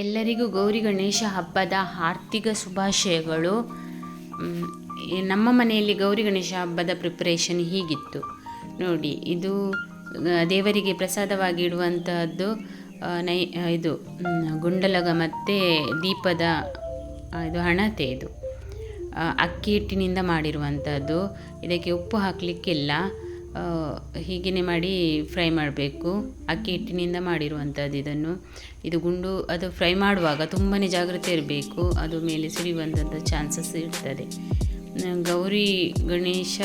ಎಲ್ಲರಿಗೂ ಗೌರಿ ಗಣೇಶ ಹಬ್ಬದ ಆರ್ಥಿಕ ಶುಭಾಶಯಗಳು. ನಮ್ಮ ಮನೆಯಲ್ಲಿ ಗೌರಿ ಗಣೇಶ ಹಬ್ಬದ ಪ್ರಿಪರೇಷನ್ ಹೀಗಿತ್ತು ನೋಡಿ. ಇದು ದೇವರಿಗೆ ಪ್ರಸಾದವಾಗಿ ಇಡುವಂತಹದ್ದು. ಇದು ಗುಂಡಲಗ ಮತ್ತು ದೀಪದ ಇದು ಹಣತೆ. ಇದು ಅಕ್ಕಿ ಹಿಟ್ಟಿನಿಂದ ಮಾಡಿರುವಂಥದ್ದು. ಇದಕ್ಕೆ ಉಪ್ಪು ಹಾಕಲಿಕ್ಕಿಲ್ಲ, ಹೀಗೇ ಮಾಡಿ ಫ್ರೈ ಮಾಡಬೇಕು. ಅಕ್ಕಿ ಹಿಟ್ಟಿನಿಂದ ಮಾಡಿರುವಂಥದ್ದು. ಇದು ಅದು ಫ್ರೈ ಮಾಡುವಾಗ ತುಂಬಾ ಜಾಗ್ರತೆ ಇರಬೇಕು, ಅದು ಮೇಲೆ ಸಿಡಿಯುವಂಥದ್ದು ಚಾನ್ಸಸ್ ಇರ್ತದೆ. ಗೌರಿ ಗಣೇಶ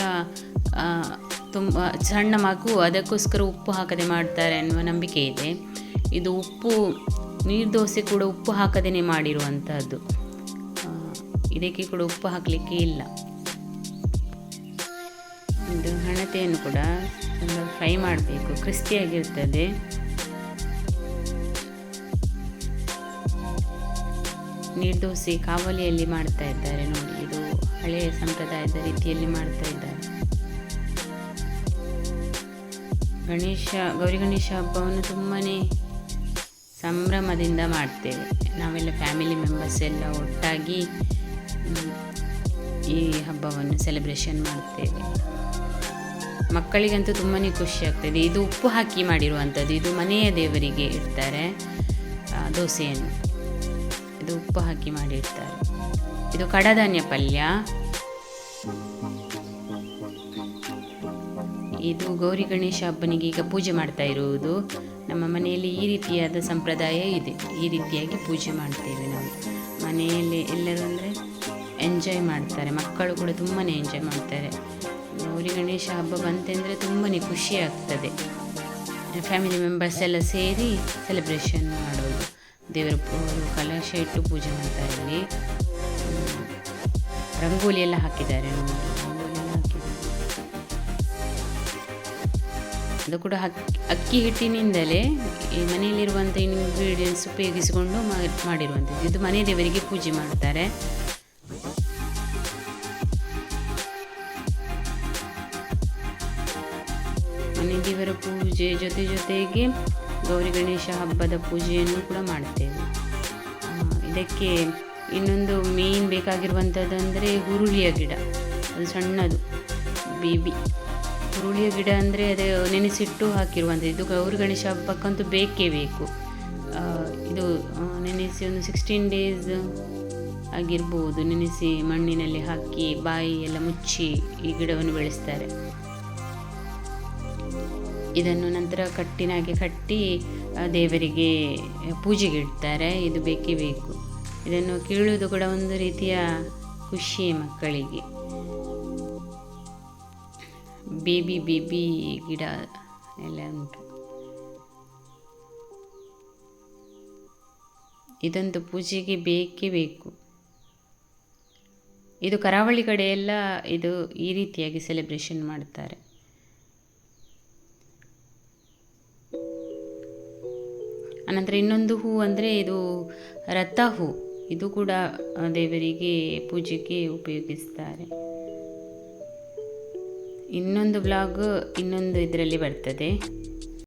ತುಂಬ ಸಣ್ಣ ಮಗು, ಅದಕ್ಕೋಸ್ಕರ ಉಪ್ಪು ಹಾಕದೆ ಮಾಡ್ತಾರೆ ಅನ್ನುವ ನಂಬಿಕೆ ಇದೆ. ಇದು ಉಪ್ಪು ನೀರು ದೋಸೆ ಕೂಡ ಉಪ್ಪು ಹಾಕದೇ ಮಾಡಿರುವಂಥದ್ದು. ಇದಕ್ಕೆ ಕೂಡ ಉಪ್ಪು ಹಾಕಲಿಕ್ಕೆ ಇಲ್ಲ. ಇದು ಹಣತೆಯನ್ನು ಕೂಡ ತುಂಬ ಫ್ರೈ ಮಾಡಬೇಕು, ಕ್ರಿಸ್ಪಿಯಾಗಿರ್ತದೆ. ನೀರ್ದೋಸೆ ಕಾವಲಿಯಲ್ಲಿ ಮಾಡ್ತಾ ಇದ್ದಾರೆ ನೋಡಿ. ಇದು ಹಳೆಯ ಸಂಪ್ರದಾಯದ ರೀತಿಯಲ್ಲಿ ಮಾಡ್ತಾ ಇದ್ದಾರೆ. ಗೌರಿ ಗಣೇಶ ಹಬ್ಬವನ್ನು ತುಂಬಾ ಸಂಭ್ರಮದಿಂದ ಮಾಡ್ತೇವೆ. ನಾವೆಲ್ಲ ಫ್ಯಾಮಿಲಿ ಮೆಂಬರ್ಸ್ ಎಲ್ಲ ಒಟ್ಟಾಗಿ ಈ ಹಬ್ಬವನ್ನು ಸೆಲೆಬ್ರೇಷನ್ ಮಾಡ್ತೇವೆ. ಮಕ್ಕಳಿಗಂತೂ ತುಂಬಾ ಖುಷಿ ಆಗ್ತದೆ. ಇದು ಉಪ್ಪು ಹಾಕಿ ಮಾಡಿರುವಂಥದ್ದು. ಇದು ಮನೆಯ ದೇವರಿಗೆ ಇಡ್ತಾರೆ ದೋಸೆಯನ್ನು. ಇದು ಉಪ್ಪು ಹಾಕಿ ಮಾಡಿರ್ತಾರೆ. ಇದು ಕಡಧಾನ್ಯ ಪಲ್ಯ. ಇದು ಗೌರಿ ಗಣೇಶ ಹಬ್ಬನಿಗೆ ಈಗ ಪೂಜೆ ಮಾಡ್ತಾ ಇರುವುದು. ನಮ್ಮ ಮನೆಯಲ್ಲಿ ಈ ರೀತಿಯಾದ ಸಂಪ್ರದಾಯ ಇದೆ. ಈ ರೀತಿಯಾಗಿ ಪೂಜೆ ಮಾಡ್ತೇವೆ ನಾವು ಮನೆಯಲ್ಲಿ. ಎಲ್ಲರೂ ಅಂದರೆ ಎಂಜಾಯ್ ಮಾಡ್ತಾರೆ, ಮಕ್ಕಳು ಕೂಡ ತುಂಬಾ ಎಂಜಾಯ್ ಮಾಡ್ತಾರೆ. ಗೌರಿ ಗಣೇಶ ಹಬ್ಬ ಬಂತೆಂದರೆ ತುಂಬಾ ಖುಷಿ ಆಗ್ತದೆ. ಫ್ಯಾಮಿಲಿ ಮೆಂಬರ್ಸ್ ಎಲ್ಲ ಸೇರಿ ಸೆಲೆಬ್ರೇಷನ್ ಮಾಡೋದು. ದೇವರ ಕಲಶ ಇಟ್ಟು ಪೂಜೆ ಮಾಡ್ತಾರೆ. ಇಲ್ಲಿ ರಂಗೋಲಿ ಎಲ್ಲ ಹಾಕಿದ್ದಾರೆ ನೋಡಿ. ಅದು ಕೂಡ ಅಕ್ಕಿ ಹಿಟ್ಟಿನಿಂದಲೇ ಈ ಮನೆಯಲ್ಲಿರುವಂಥ ಇಂಗ್ರೀಡಿಯೆಂಟ್ಸ್ ಉಪಯೋಗಿಸಿಕೊಂಡು ಮಾಡಿರುವಂಥದ್ದು. ಇದು ಮನೆ ದೇವರಿಗೆ ಪೂಜೆ ಮಾಡ್ತಾರೆ. ಮನೆ ದೇವರ ಪೂಜೆ ಜೊತೆಗೆ ಗೌರಿ ಗಣೇಶ ಹಬ್ಬದ ಪೂಜೆಯನ್ನು ಕೂಡ ಮಾಡ್ತೇವೆ. ಇದಕ್ಕೆ ಇನ್ನೊಂದು ಮೇನ್ ಬೇಕಾಗಿರುವಂಥದ್ದು ಅಂದರೆ ಹುರುಳಿಯ ಗಿಡ. ಅದು ಸಣ್ಣದು ಬೇಬಿ ಹುರುಳಿಯ ಗಿಡ ಅಂದರೆ ಅದು ನೆನೆಸಿಟ್ಟು ಹಾಕಿರುವಂಥದ್ದು. ಇದು ಗೌರಿ ಗಣೇಶ ಹಬ್ಬಕ್ಕಂತೂ ಬೇಕೇ ಬೇಕು. ಇದು ನೆನೆಸಿ ಒಂದು 16 days ಆಗಿರ್ಬೋದು. ನೆನೆಸಿ ಮಣ್ಣಿನಲ್ಲಿ ಹಾಕಿ ಬಾಯಿ ಎಲ್ಲ ಮುಚ್ಚಿ ಈ ಗಿಡವನ್ನು ಬೆಳೆಸ್ತಾರೆ. ಇದನ್ನು ನಂತರ ಕಟ್ಟಿನಾಗೆ ಕಟ್ಟಿ ದೇವರಿಗೆ ಪೂಜೆಗೆ ಇಡ್ತಾರೆ. ಇದು ಬೇಕೇ ಬೇಕು. ಇದನ್ನು ಕೀಳುವುದು ಕೂಡ ಒಂದು ರೀತಿಯ ಖುಷಿ ಮಕ್ಕಳಿಗೆ. ಬೇಬಿ ಗಿಡ ಎಲ್ಲ ಉಂಟು. ಇದಂತೂ ಪೂಜೆಗೆ ಬೇಕೇ ಬೇಕು. ಇದು ಕರಾವಳಿ ಕಡೆ ಎಲ್ಲ ಇದು ಈ ರೀತಿಯಾಗಿ ಸೆಲೆಬ್ರೇಷನ್ ಮಾಡ್ತಾರೆ. ಅನಂತರ ಇನ್ನೊಂದು ಹೂ ಅಂದರೆ ಇದು ರಥ ಹೂ. ಇದು ಕೂಡ ದೇವರಿಗೆ ಪೂಜೆಗೆ ಉಪಯೋಗಿಸ್ತಾರೆ. ಇನ್ನೊಂದು ಬ್ಲಾಗ್ ಇನ್ನೊಂದು ಇದರಲ್ಲಿ ಬರ್ತದೆ.